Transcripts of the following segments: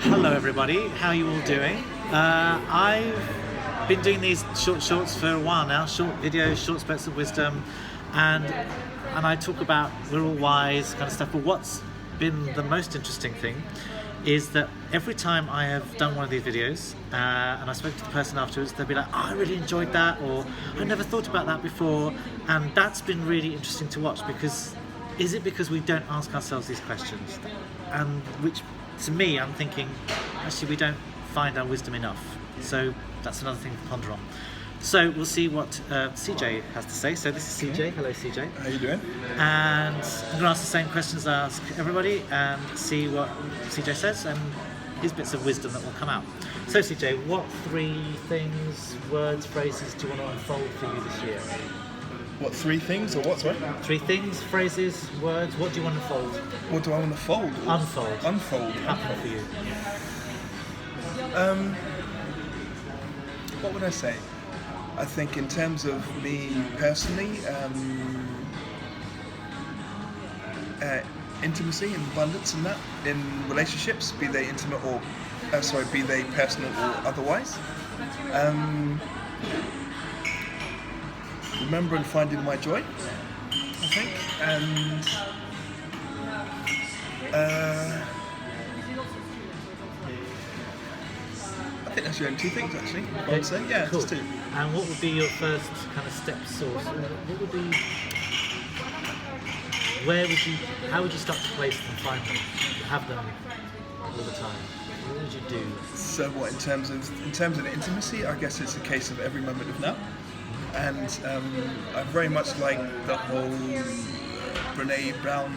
Hello everybody, how are you all doing? I've been doing these shorts for a while now, short videos, short spurts of wisdom, and I talk about we're all wise kind of stuff, but what's been the most interesting thing is that every time I have done one of these videos and I spoke to the person afterwards, they'll be like, oh, I really enjoyed that, or I never thought about that before, and that's been really interesting to watch because is it because we don't ask ourselves these questions? And which, to me, I'm thinking, actually, we don't find our wisdom enough. So that's another thing to ponder on. So we'll see what Cj has to say. So this is Cj. Hello, Cj. How you doing? And I'm going to ask the same questions I ask everybody and see what Cj says and his bits of wisdom that will come out. So Cj, what 3 things, words, phrases do you want to unfold for you this year? What, 3 things or what, sorry? 3 things, phrases, words. What do you want to unfold? What do I want to fold? Unfold. Unfold. Happen for you. What would I say? I think in terms of me personally, intimacy and abundance in that, in relationships, be they intimate or, be they personal or otherwise. Remember and finding my joy, I think, and I think that's the only 2 things actually. I would say, yeah, cool. just 2. And what would be your first kind of steps, or what would be? How would you start to place them, find them, have them all the time? What would you do? So what in terms of the intimacy? I guess it's a case of every moment of now. And I very much like the whole Brene Brown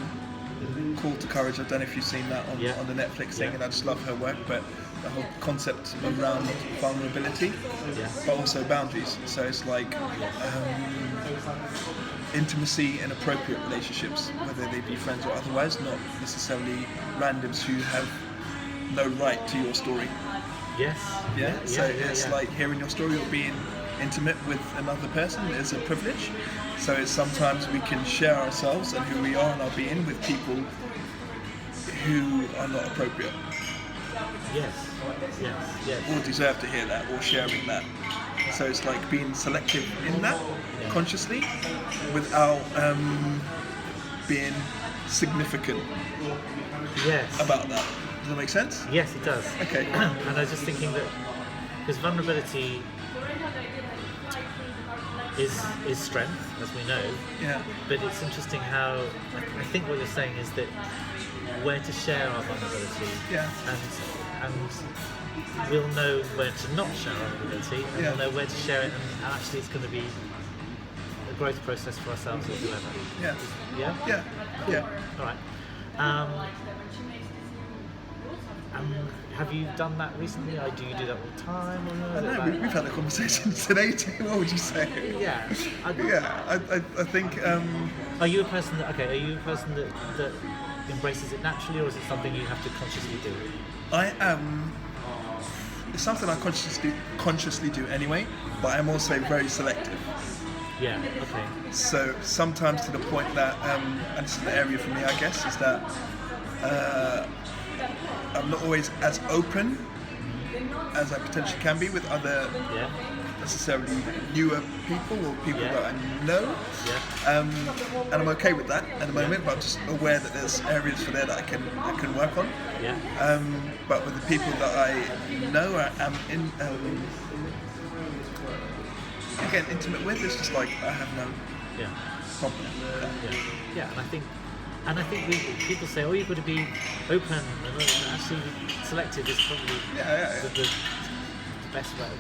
call to courage. I don't know if you've seen that on the Netflix thing, and I just love her work. But the whole concept around vulnerability, but also boundaries. So it's like intimacy and appropriate relationships, whether they be friends or otherwise, not necessarily randoms who have no right to your story. Yes. Yeah. So it's like hearing your story or being intimate with another person is a privilege. So it's sometimes we can share ourselves and who we are and our being with people who are not appropriate. Yes. Or deserve to hear that or sharing that. So it's like being selective in that consciously without being significant about that. Does that make sense? Yes, it does. Okay. And I was just thinking that because vulnerability is strength, as we know. Yeah. But it's interesting how I think what you're saying is that where to share our vulnerability. Yeah. And we'll know where to not share our vulnerability, and we'll know where to share it, and actually it's going to be a growth process for ourselves or whoever. Yeah. Yeah? Yeah. Cool. Yeah. All right. Have you done that recently, or do you do that all the time? Or I know, we've had a conversation today too. What would you say? Yeah. I think. Are you a person that that embraces it naturally, or is it something you have to consciously do? I am. It's something I consciously do anyway, but I'm also very selective. Yeah. Okay. So sometimes to the point that, and this is the area for me, I guess, is that I'm not always as open as I potentially can be with other necessarily newer people or people that I know. And I'm okay with that at the moment, but I'm just aware that there's areas for there that I can work on. But with the people that I know I'm again intimate with, it's just like I have no problem with that. Yeah, and I think people say, oh, you've got to be open, and actually selective is probably the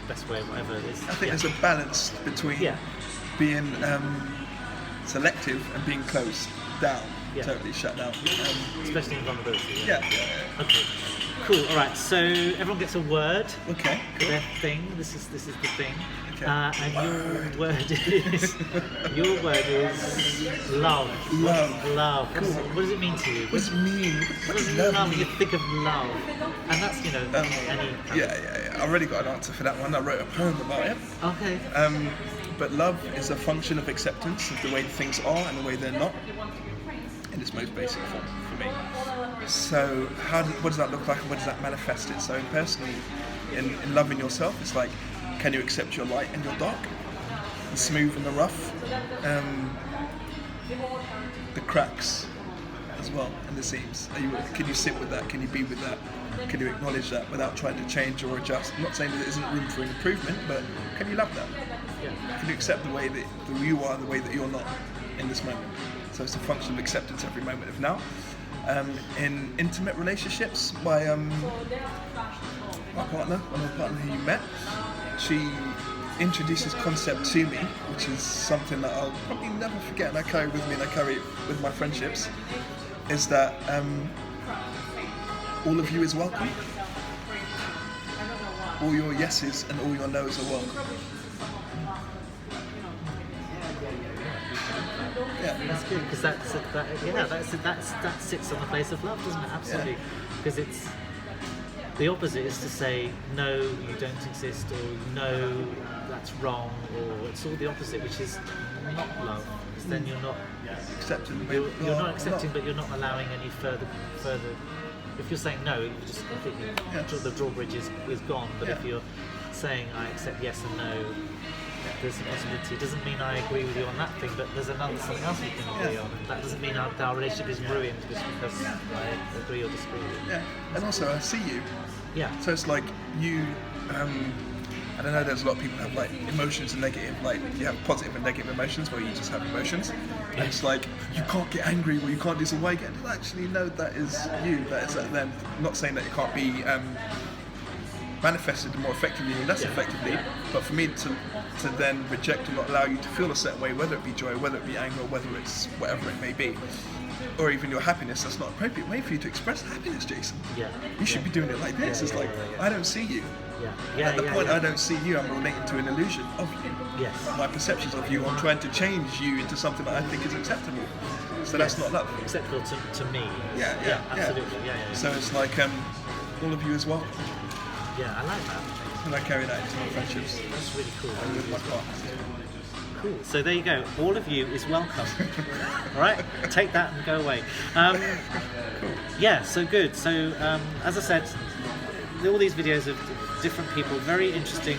best way, whatever it is. I think there's a balance between being selective and being closed down, totally shut down. Especially in vulnerability. Yeah. Okay. Cool. All right. So everyone gets a word. Okay. Cool. Their thing. This is the thing. Okay. And your word is love. Love. Cool. What does it mean to you? What does it mean? What does love mean? You think of love, and that's any. Yeah. I already got an answer for that one. I wrote a poem about it. Okay. But love is a function of acceptance of the way things are and the way they're not, in its most basic form for me. So what does that look like, and what does that manifest it? So personally, in loving yourself, it's like, can you accept your light and your dark, the smooth and the rough, the cracks as well, and the seams? Can you sit with that? Can you be with that? Can you acknowledge that without trying to change or adjust? I'm not saying that there isn't room for improvement, but can you love that? Yeah. Can you accept the way that you are and the way that you're not in this moment? So it's a function of acceptance every moment of now. In intimate relationships, my partner, one of the partners who you met, she introduced this concept to me, which is something that I'll probably never forget, and I carry with me and I carry it with my friendships, is that all of you is welcome. All your yeses and all your no's are welcome. Yeah. That's good, because that sits on the place of love, doesn't it? Absolutely. Because it's the opposite is to say no, you don't exist, or no, that's wrong, or it's all the opposite, which is not love. Because then you're not Accepting. you're not accepting, but you're not allowing any further. If you're saying no, you just completely the drawbridge is gone. But if you're saying I accept yes and no, there's a possibility. It doesn't mean I agree with you on that thing, but there's something else we can agree on. And that doesn't mean our relationship is ruined just because I agree or disagree with you. Yeah, and also I see you. Yeah. So it's like you. I don't know. There's a lot of people who have like emotions and negative. Like you have positive and negative emotions, where you just have emotions. And it's like you can't get angry, or you can't do some way again. Actually, no, that is you. That is them. I'm not saying that it can't be manifested more effectively or less effectively, but for me to then reject or not allow you to feel a certain way, whether it be joy, whether it be anger, or whether it's whatever it may be, or even your happiness, that's not an appropriate way for you to express happiness, Jason. Yeah. You should be doing it like this. It's like, I don't see you. At the point I don't see you, I'm relating to an illusion of you. Yes. My perceptions of you, I'm trying to change you into something that I think is acceptable. So that's not love. Acceptable to me. Yeah, absolutely. Yeah. So it's like, all of you as well. Yeah, I like that. And I carry that into my friendships. That's really cool. And with my partners. Cool. So there you go. All of you is welcome. All right, take that and go away. Cool. Yeah. So good. So as I said, all these videos of different people, very interesting,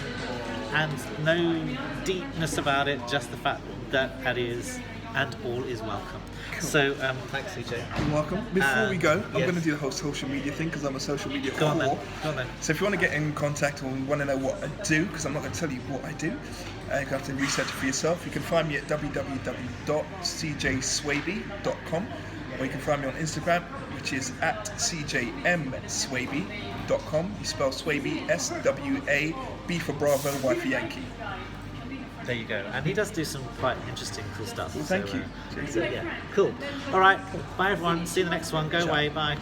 and no deepness about it. Just the fact that is, and all is welcome. Cool. So thanks, Cj. You're welcome. Before we go, I'm yes. going to do the whole social media thing because I'm a social media Go on whore. then. So if you want to get in contact or want to know what I do, because I'm not going to tell you what I do, you have to research it for yourself. You can find me at www.cjswaby.com, or you can find me on Instagram, which is at cjmswaby.com. You spell Swaby S-W-A-B for Bravo, Y for Yankee. There you go. And he does do some quite interesting, cool stuff. Well, thank you. So yeah, cool. All right. Bye, everyone. See you in the next one. Go Ciao. away. Bye.